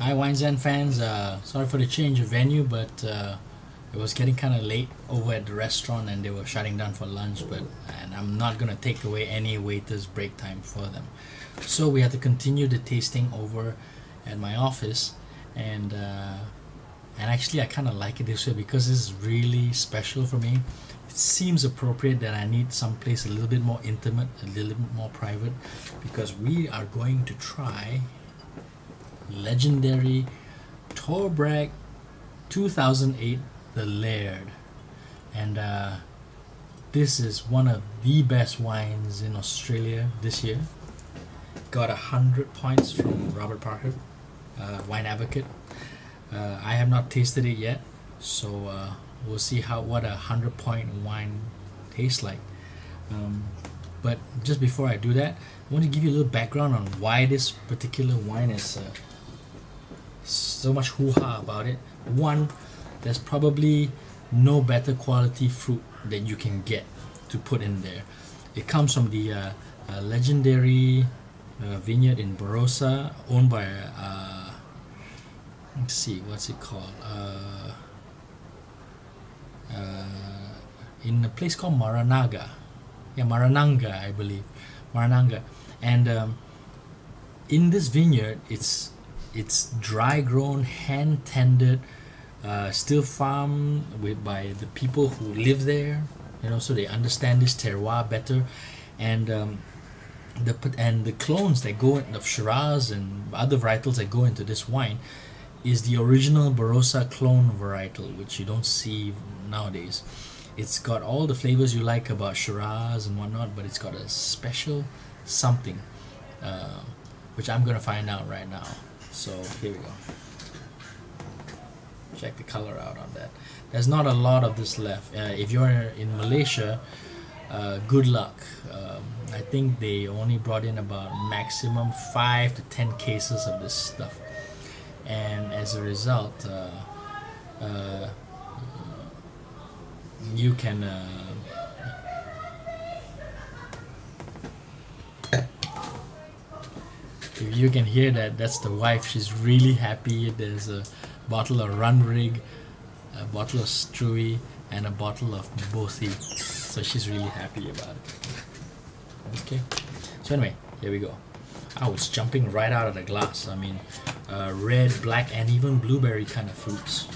Hi Wine Zen fans, sorry for the change of venue, but it was getting kind of late over at the restaurant and they were shutting down for lunch, and I'm not going to take away any waiters' break time for them. So we had to continue the tasting over at my office, and actually I kind of like it this way because this is really special for me. It seems appropriate that I need someplace a little bit more intimate, a little bit more private, because we are going to try legendary Torbreck 2008 the Laird, and this is one of the best wines in Australia this year. Got 100 points from Robert Parker, wine advocate. I have not tasted it yet, so we'll see what a 100-point wine tastes like. But just before I do that, I want to give you a little background on why this particular wine is so much hoo-ha about it. One, there's probably no better quality fruit that you can get to put in there. It comes from the legendary vineyard in Barossa, owned by let's see, what's it called? In a place called Marananga. Yeah, Marananga, I believe. Marananga. And in this vineyard, it's dry grown, hand tended, still farmed by the people who live there, so they understand this terroir better. And the clones that go of Shiraz and other varietals that go into this wine is the original Barossa clone varietal, which you don't see nowadays. It's got all the flavors you like about Shiraz and whatnot, but it's got a special something, which I'm going to find out right now. So here we go. Check the color out on that. There's not a lot of this left. If you're in Malaysia, good luck. I think they only brought in about maximum 5 to 10 cases of this stuff, and as a result, you can if you can hear that, that's the wife. She's really happy. There's a bottle of Run Rig, a bottle of Struy, and a bottle of Bothi. So she's really happy about it. Okay, so anyway, here we go. I was jumping right out of the glass. I mean, red, black, and even blueberry kind of fruits.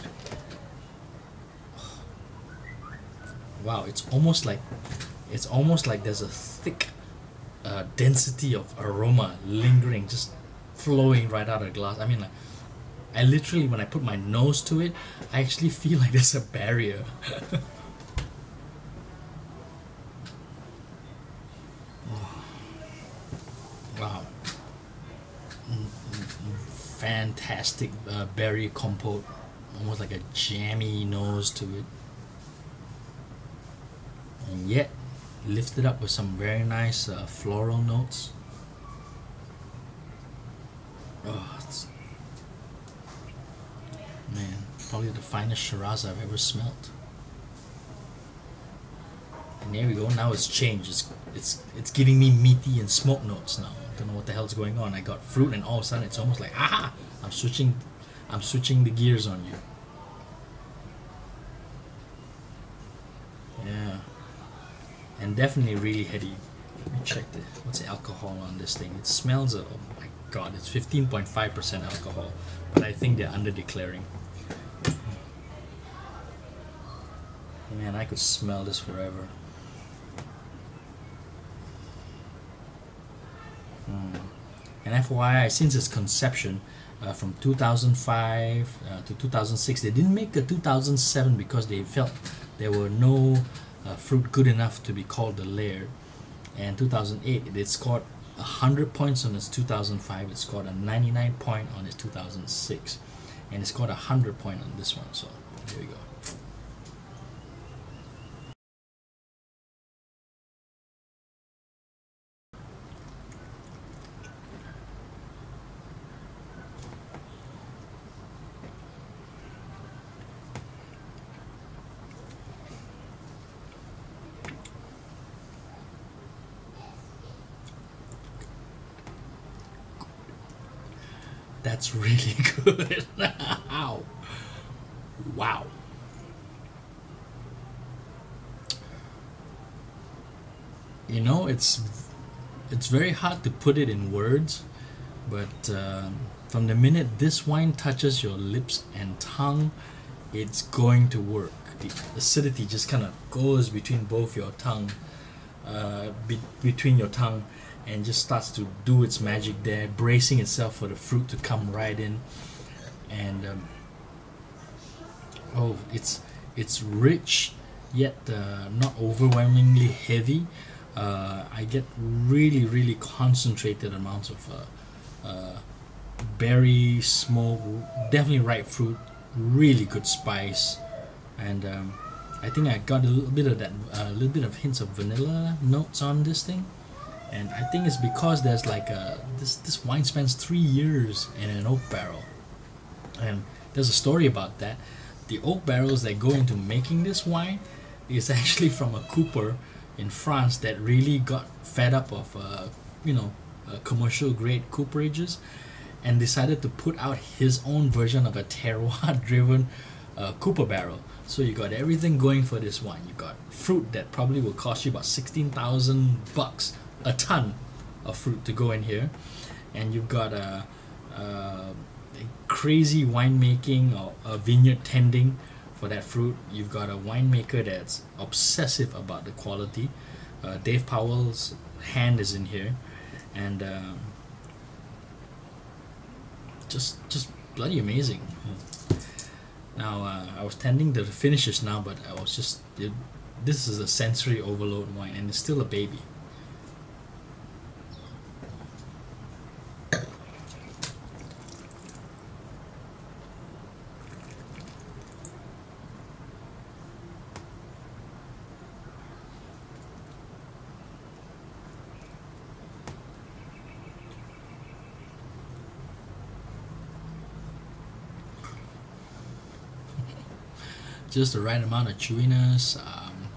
Wow, it's almost like there's a thick density of aroma lingering, just flowing right out of the glass. I mean, like, I literally, when I put my nose to it, I actually feel like there's a barrier. Wow. Fantastic berry compote, almost like a jammy nose to it, and yet lifted up with some very nice floral notes. Oh, man, probably the finest Shiraz I've ever smelt. And there we go. Now it's changed. It's giving me meaty and smoke notes now. I don't know what the hell's going on. I got fruit, and all of a sudden it's almost like, aha! I'm switching the gears on you. Yeah, and definitely really heady. Let me check what's the alcohol on this thing. It smells oh my god, it's 15.5% alcohol, but I think they're under declaring. Man, I could smell this forever. And FYI, since its conception, from 2005 to 2006, they didn't make a 2007 because they felt there were no fruit good enough to be called the Laird. And 2008, it scored 100 points on its 2005, it scored a 99 point on its 2006, and it scored 100 point on this one. So here we go. That's really good. Ow. Wow. You know, it's very hard to put it in words, but from the minute this wine touches your lips and tongue, it's going to work. The acidity just kind of goes between both your tongue, between your tongue, and just starts to do its magic there, bracing itself for the fruit to come right in. And oh, it's rich, yet not overwhelmingly heavy. I get really concentrated amounts of berry smoke, definitely ripe fruit, really good spice, and I think I got a little bit of that, a little bit of hints of vanilla notes on this thing, and I think it's because there's like this wine spends 3 years in an oak barrel, and there's a story about that. The oak barrels that go into making this wine is actually from a cooper in France that really got fed up of commercial grade cooperages and decided to put out his own version of a terroir driven cooper barrel. So you got everything going for this wine. You got fruit that probably will cost you about $16,000 a ton of fruit to go in here, and you've got a crazy winemaking or a vineyard tending for that fruit. You've got a winemaker that's obsessive about the quality. Dave Powell's hand is in here, and just bloody amazing. Now I was tending the finishes now, but I was just this is a sensory overload wine, and it's still a baby. Just the right amount of chewiness. I'm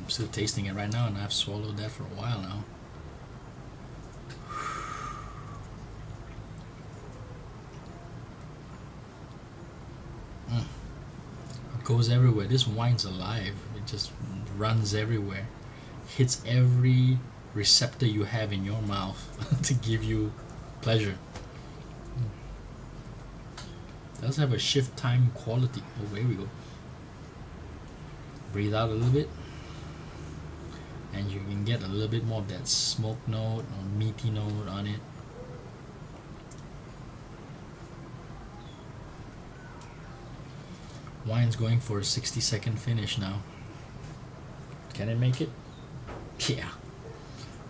still tasting it right now, and I've swallowed that for a while now. It goes everywhere. This wine's alive. It just runs everywhere. Hits every receptor you have in your mouth to give you pleasure. Does have a shift time quality. Oh, here we go. Breathe out a little bit, and you can get a little bit more of that smoke note or meaty note on it. Wine's going for a 60-second finish now. Can it make it? Yeah.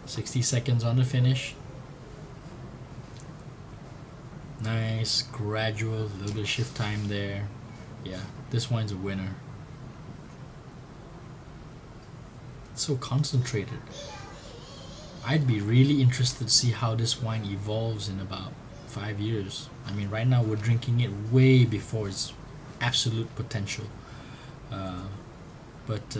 60 seconds on the finish. Nice, gradual, a little bit of shift time there. Yeah, this wine's a winner. It's so concentrated. I'd be really interested to see how this wine evolves in about 5 years. I mean, right now we're drinking it way before its absolute potential. But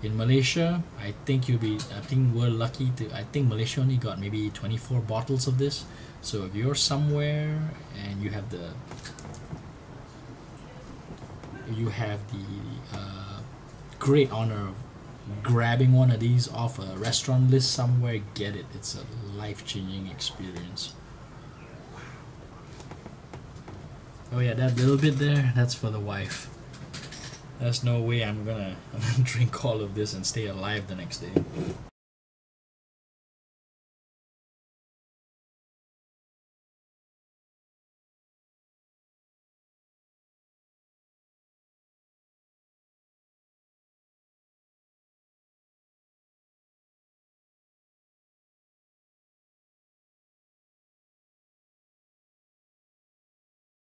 in Malaysia, I think we're lucky to. I think Malaysia only got maybe 24 bottles of this. So if you're somewhere and you have the great honor of grabbing one of these off a restaurant list somewhere, get it. It's a life-changing experience. Oh yeah, that little bit there, that's for the wife. There's no way I'm gonna drink all of this and stay alive the next day.